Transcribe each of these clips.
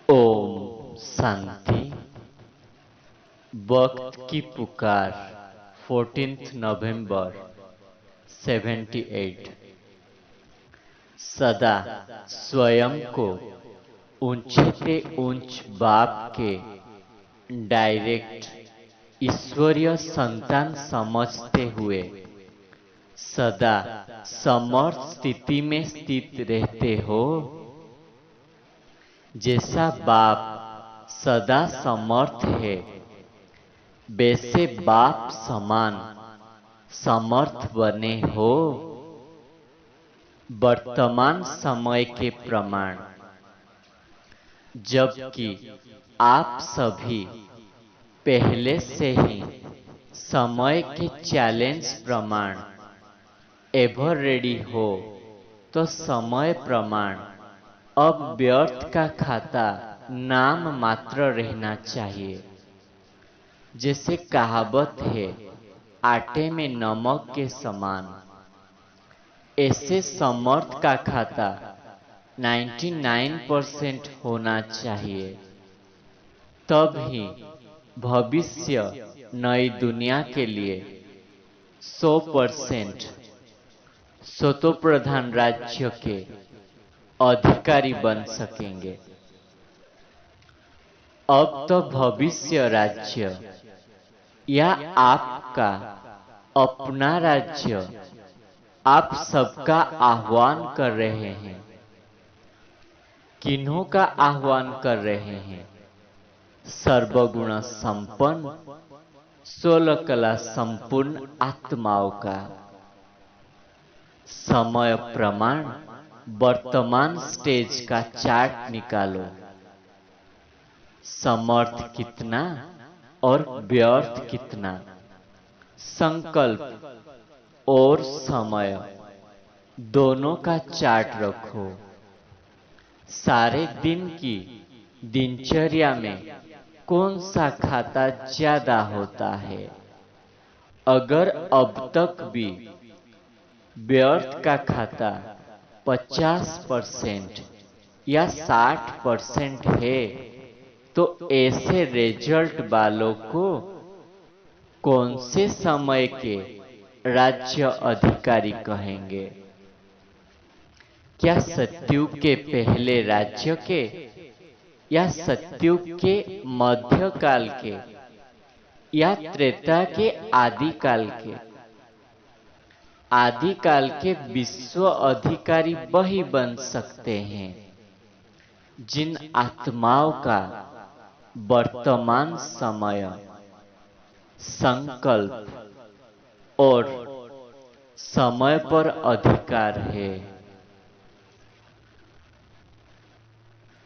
ओम शांति। वक्त की पुकार 14 नवंबर 78। सदा स्वयं को ऊंचे से ऊंच बाप के डायरेक्ट ईश्वरीय संतान समझते हुए सदा समर्थ स्थिति में स्थित रहते हो। जैसा बाप सदा समर्थ है, वैसे बाप समान समर्थ बने हो। वर्तमान समय के प्रमाण, जबकि आप सभी पहले से ही समय के चैलेंज प्रमाण एवर रेडी हो, तो समय प्रमाण अब व्यर्थ का खाता नाम मात्र रहना चाहिए। जैसे कहावत है, आटे में नमक के समान, ऐसे समर्थ का खाता 99% होना चाहिए। तब ही भविष्य नई दुनिया के लिए 100% स्वतो प्रधान राज्य के अधिकारी बन सकेंगे। अब तो भविष्य राज्य या आपका अपना राज्य आप सबका आह्वान कर रहे हैं। किन्हों का आह्वान कर रहे हैं? सर्वगुण संपन्न 16 कला संपूर्ण आत्माओं का। समय प्रमाण वर्तमान स्टेज का चार्ट निकालो। समर्थ कितना और व्यर्थ कितना, संकल्प और समय दोनों का चार्ट रखो। सारे दिन की दिनचर्या में कौन सा खाता ज्यादा होता है? अगर अब तक भी व्यर्थ का खाता 50% या 60% है, तो ऐसे रिजल्ट वालों को कौन से समय के राज्य अधिकारी कहेंगे? क्या सतयुग के पहले राज्य के या सतयुग के मध्यकाल के या त्रेता के आदिकाल के? आदिकाल के विश्व अधिकारी वही बन सकते हैं जिन आत्माओं का वर्तमान समय, संकल्प और समय पर अधिकार है।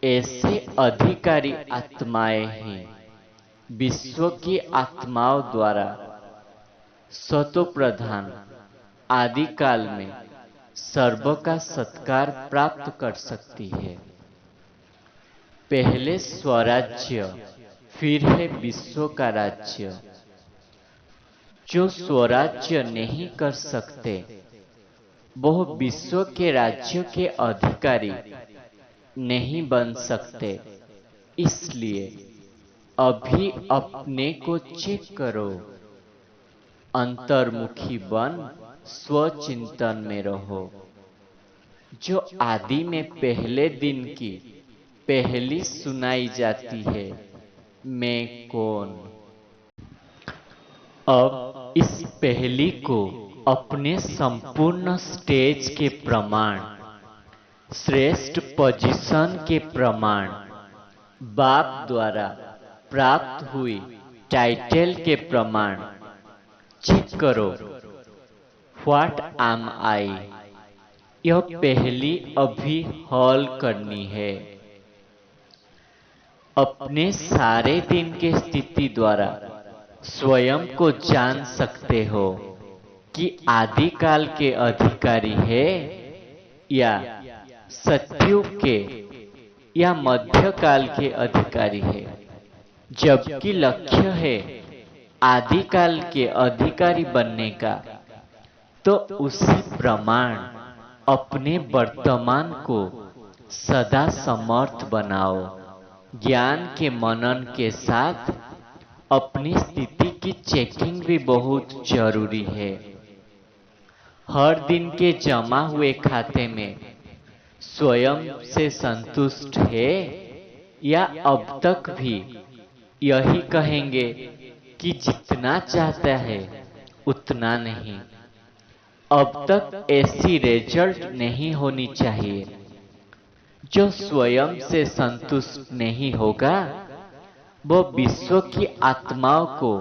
ऐसे अधिकारी आत्माएं ही विश्व की आत्माओं द्वारा स्वतो प्रधान आदिकाल में सर्व का सत्कार प्राप्त कर सकती है। पहले स्वराज्य, फिर है विश्व का राज्य। जो स्वराज्य नहीं कर सकते, वह विश्व के राज्य के अधिकारी नहीं बन सकते। इसलिए अभी अपने को चेक करो, अंतर्मुखी बन स्वचिंतन में रहो। जो आदि में पहले दिन की पहली सुनाई जाती है, मैं कौन? अब इस पहली को अपने संपूर्ण स्टेज के प्रमाण, श्रेष्ठ पोजीशन के प्रमाण, बाप द्वारा प्राप्त हुई टाइटल के प्रमाण चेक करो। व्हाट एम आई? यह पहली अभी हॉल करनी है। अपने सारे दिन के स्थिति द्वारा स्वयं को जान सकते हो कि आदिकाल के अधिकारी है या सतयुग के या मध्यकाल के अधिकारी है। जबकि लक्ष्य है आदिकाल के अधिकारी बनने का, तो उसी प्रमाण अपने वर्तमान को सदा समर्थ बनाओ। ज्ञान के मनन के साथ अपनी स्थिति की चेकिंग भी बहुत जरूरी है। हर दिन के जमा हुए खाते में स्वयं से संतुष्ट है या अब तक भी यही कहेंगे कि जितना चाहता है उतना नहीं। अब तक ऐसी रिजल्ट नहीं होनी चाहिए। जो स्वयं से संतुष्ट नहीं होगा वो विश्व की आत्माओं को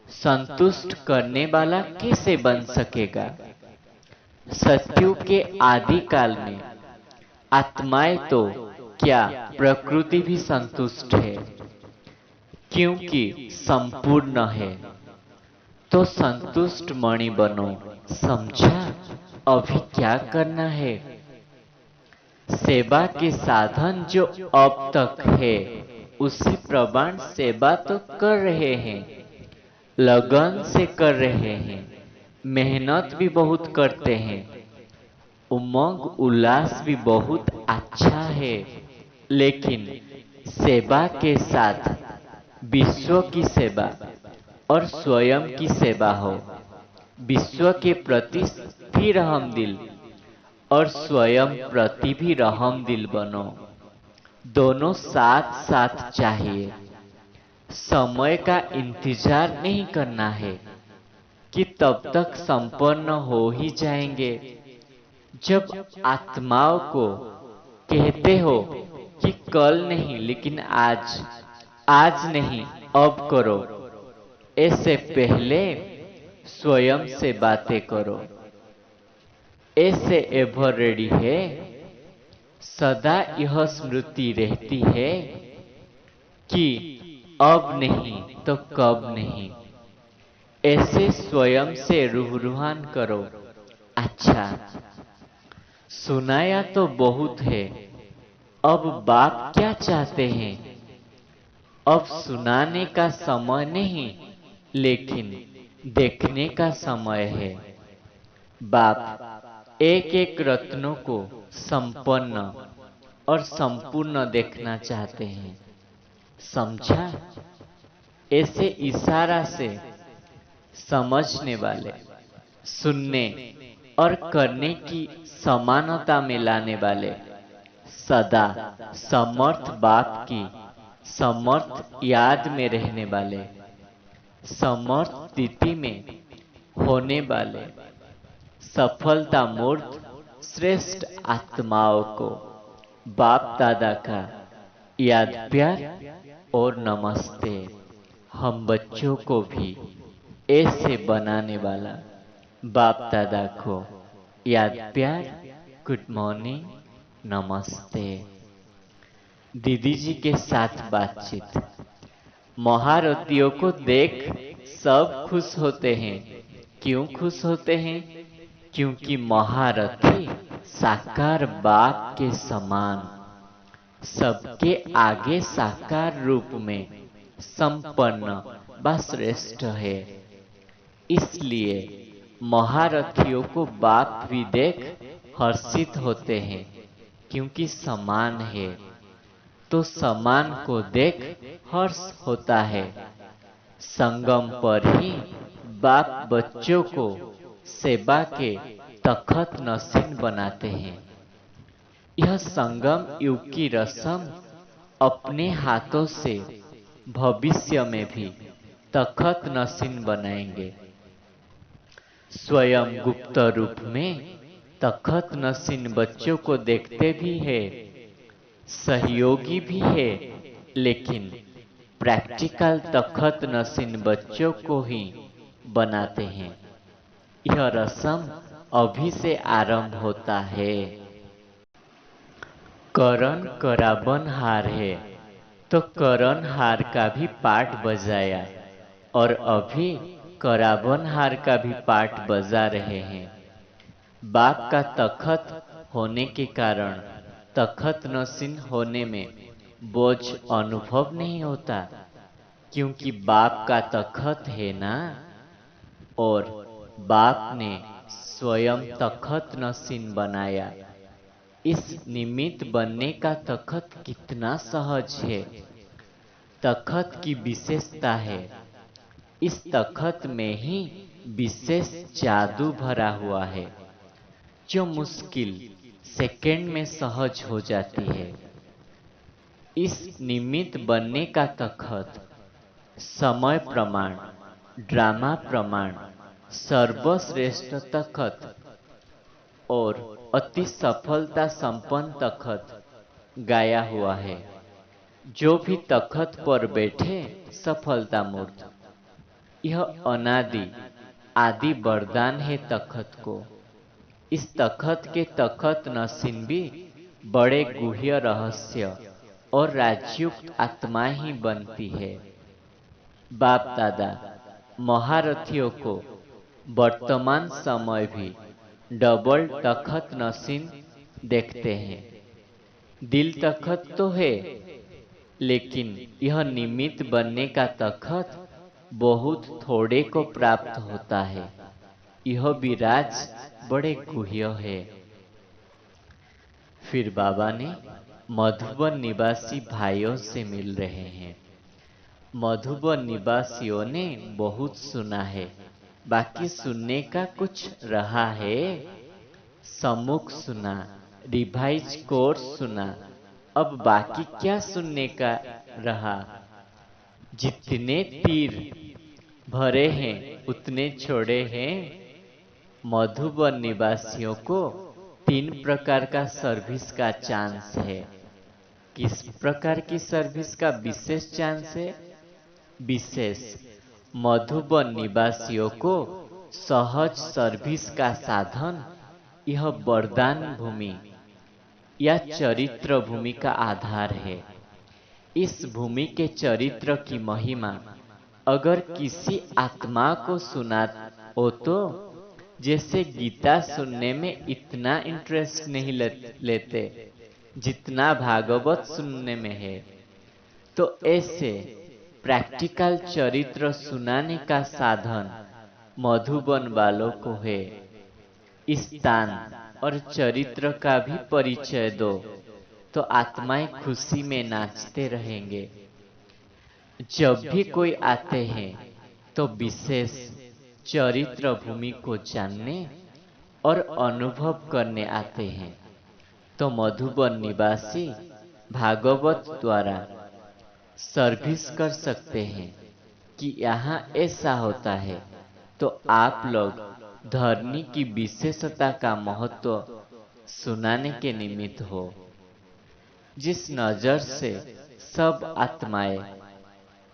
संतुष्ट करने वाला कैसे बन सकेगा। सत्युग के आदि काल में आत्माएं तो क्या प्रकृति भी संतुष्ट है, क्योंकि संपूर्ण है। तो संतुष्ट मणि बनो। समझा अभी क्या करना है। सेवा के साधन जो अब तक है उसी प्रमाण सेवा तो कर रहे हैं, लगन से कर रहे हैं, मेहनत भी बहुत करते हैं, उमंग उल्लास भी बहुत अच्छा है। लेकिन सेवा के साथ विश्व की सेवा और स्वयं की सेवा हो। विश्व के प्रति भी रहमदिल और स्वयं प्रति भी रहमदिल बनो। दोनों साथ साथ चाहिए। समय का इंतजार नहीं करना है कि तब तक संपन्न हो ही जाएंगे। जब आत्माओं को कहते हो कि कल नहीं लेकिन आज, आज नहीं अब करो, ऐसे पहले स्वयं से बातें करो। ऐसे एवर रेडी है, सदा यह स्मृति रहती है कि अब नहीं तो कब नहीं। ऐसे स्वयं से रूहान करो। अच्छा, सुनाया तो बहुत है, अब बाप क्या चाहते हैं। अब सुनाने का समय नहीं लेकिन देखने का समय है। बाप एक एक रत्नों को संपन्न और संपूर्ण देखना चाहते हैं। समझा। ऐसे इशारा से समझने वाले, सुनने और करने की समानता में लाने वाले, सदा समर्थ बाप की समर्थ याद में रहने वाले, समर्थ स्थिति में होने वाले, सफलता मूर्त श्रेष्ठ आत्माओं को बाप दादा का याद प्यार और नमस्ते। हम बच्चों को भी ऐसे बनाने वाला बाप दादा को याद प्यार, गुड मॉर्निंग, नमस्ते। दीदी जी के साथ बातचीत। महारथियों को देख सब खुश होते हैं। क्यों खुश होते हैं? क्योंकि महारथी साकार बाप के समान सबके आगे साकार रूप में संपन्न व श्रेष्ठ है। इसलिए महारथियों को बाप भी देख हर्षित होते हैं, क्योंकि समान है। तो समान को देख हर्ष होता है। संगम पर ही बाप बच्चों को सेवा के तखत नसीन बनाते हैं। यह संगम युग की रस्म अपने हाथों से भविष्य में भी तखत नसीन बनाएंगे। स्वयं गुप्त रूप में तखत नसीन बच्चों को देखते भी है, सहयोगी भी है, लेकिन प्रैक्टिकल तखत नसीन बच्चों को ही बनाते हैं। यह रस्म अभी से आरंभ होता है। करण कराबन हार है तो करण हार का भी पाठ बजाया और अभी कराबन हार का भी पाठ बजा रहे हैं। बाप का तखत होने के कारण तखत नसीन होने में बोझ अनुभव नहीं होता, क्योंकि बाप का तखत है ना। और बाप ने स्वयं तखत नसीन बनाया। इस निमित्त बनने का तखत कितना सहज है। तखत की विशेषता है, इस तखत में ही विशेष जादू भरा हुआ है, जो मुश्किल सेकंड में सहज हो जाती है। इस निमित्त बनने का तखत समय प्रमाण, ड्रामा प्रमाण, सर्वश्रेष्ठ तखत और अति सफलता संपन्न तखत गाया हुआ है। जो भी तखत पर बैठे सफलता मूर्त। यह अनादि आदि वरदान है तखत को। इस तखत के तखत नसीन भी बड़े गुह्य रहस्य और राजयुक्त आत्मा ही बनती है। बाप दादा महारथियों को वर्तमान समय भी डबल तखत नसीन देखते हैं। दिल तखत तो है, लेकिन यह निमित्त बनने का तखत बहुत थोड़े को प्राप्त होता है। यह विराज बड़े गुह्य है। फिर बाबा ने मधुबन निवासी भाइयों से मिल रहे हैं। मधुबन निवासियों ने बहुत सुना है, बाकी सुनने का कुछ रहा है। सम्मुख सुना, रिवाइज कोर्स सुना, अब बाकी क्या सुनने का रहा। जितने तीर भरे हैं उतने छोड़े हैं। मधुबन निवासियों को 3 प्रकार का सर्विस का चांस है। किस प्रकार की सर्विस का विशेष चांस है? विशेष मधुबन निवासियों को सहज सर्विस का साधन यह वरदान भूमि या चरित्र भूमि का आधार है। इस भूमि के चरित्र की महिमा अगर किसी आत्मा को सुना हो तो जैसे गीता सुनने में इतना इंटरेस्ट नहीं लेते जितना भागवत सुनने में है, तो ऐसे प्रैक्टिकल चरित्र सुनाने का साधन मधुबन वालों को है। इस दान और चरित्र का भी परिचय दो तो आत्माएं खुशी में नाचते रहेंगे। जब भी कोई आते हैं तो विशेष चरित्र भूमि को जानने और अनुभव करने आते हैं। तो मधुबन निवासी भागवत द्वारा सर्विस कर सकते हैं कि यहाँ ऐसा होता है, तो आप लोग धरनी की विशेषता का महत्व सुनाने के निमित्त हो। जिस नजर से सब आत्माएं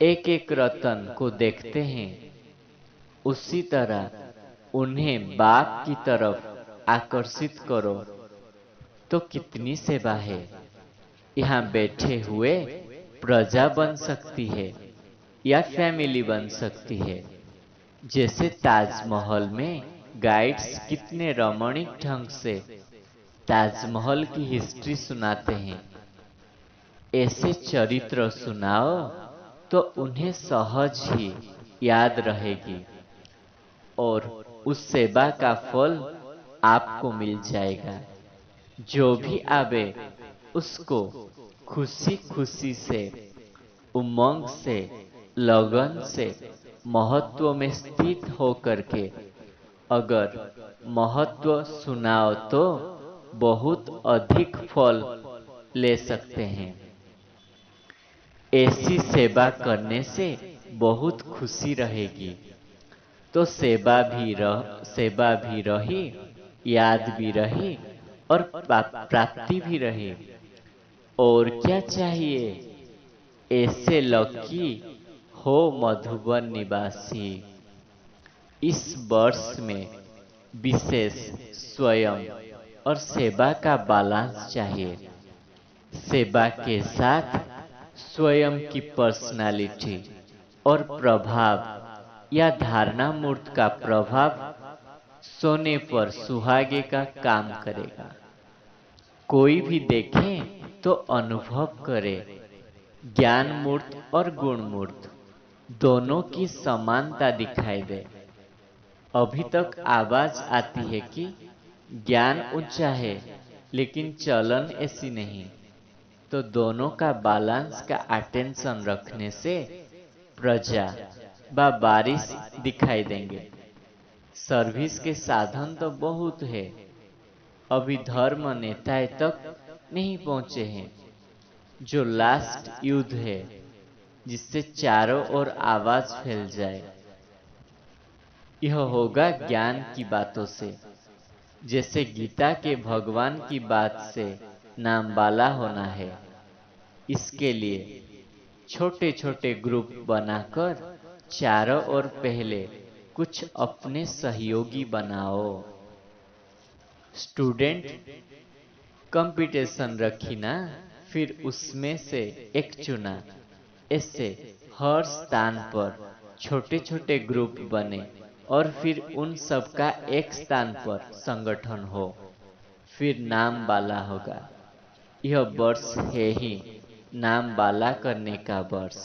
एक एक रतन को देखते हैं, उसी तरह उन्हें बाप की तरफ आकर्षित करो तो कितनी सेवा है। यहाँ बैठे हुए प्रजा बन सकती है या फैमिली बन सकती है। जैसे ताजमहल में गाइड्स कितने रमणीक ढंग से ताजमहल की हिस्ट्री सुनाते हैं, ऐसे चरित्र सुनाओ तो उन्हें सहज ही याद रहेगी और उस सेवा का फल आपको मिल जाएगा। जो भी आवे उसको खुशी खुशी से, उमंग से, लगन से महत्व में स्थित होकर के अगर महत्व सुनाओ तो बहुत अधिक फल ले सकते हैं। ऐसी सेवा करने से बहुत खुशी रहेगी, तो सेवा भी रही, याद भी रही और प्राप्ति भी रही। और क्या चाहिए? ऐसे लकी हो मधुबन निवासी। इस वर्ष में विशेष स्वयं और सेवा का बैलेंस चाहिए। सेवा के साथ स्वयं की पर्सनालिटी और प्रभाव या धारणा मूर्त का प्रभाव सोने पर सुहागे का काम करेगा। कोई भी देखे तो अनुभव करे। ज्ञान मूर्त और गुण मूर्त दोनों की समानता दिखाई दे। अभी तक आवाज आती है कि ज्ञान ऊंचा है लेकिन चलन ऐसी नहीं। तो दोनों का बैलेंस का अटेंशन रखने से प्रजा व बारिश दिखाई देंगे। सर्विस के साधन तो बहुत है, अभी धर्म नेताएं तक नहीं पहुंचे हैं। जो लास्ट युद्ध है जिससे चारों ओर आवाज फैल जाए, यह होगा ज्ञान की बातों से। जैसे गीता के भगवान की बात से नाम वाला होना है, इसके लिए छोटे छोटे ग्रुप बनाकर चारों ओर पहले कुछ अपने सहयोगी बनाओ। स्टूडेंट कंपटीशन रखी ना, फिर उसमें से एक चुना। ऐसे हर स्थान पर छोटे छोटे ग्रुप बने और फिर उन सब का एक स्थान पर संगठन हो, फिर नाम वाला होगा। यह वर्ष है ही नाम वाला करने का वर्ष।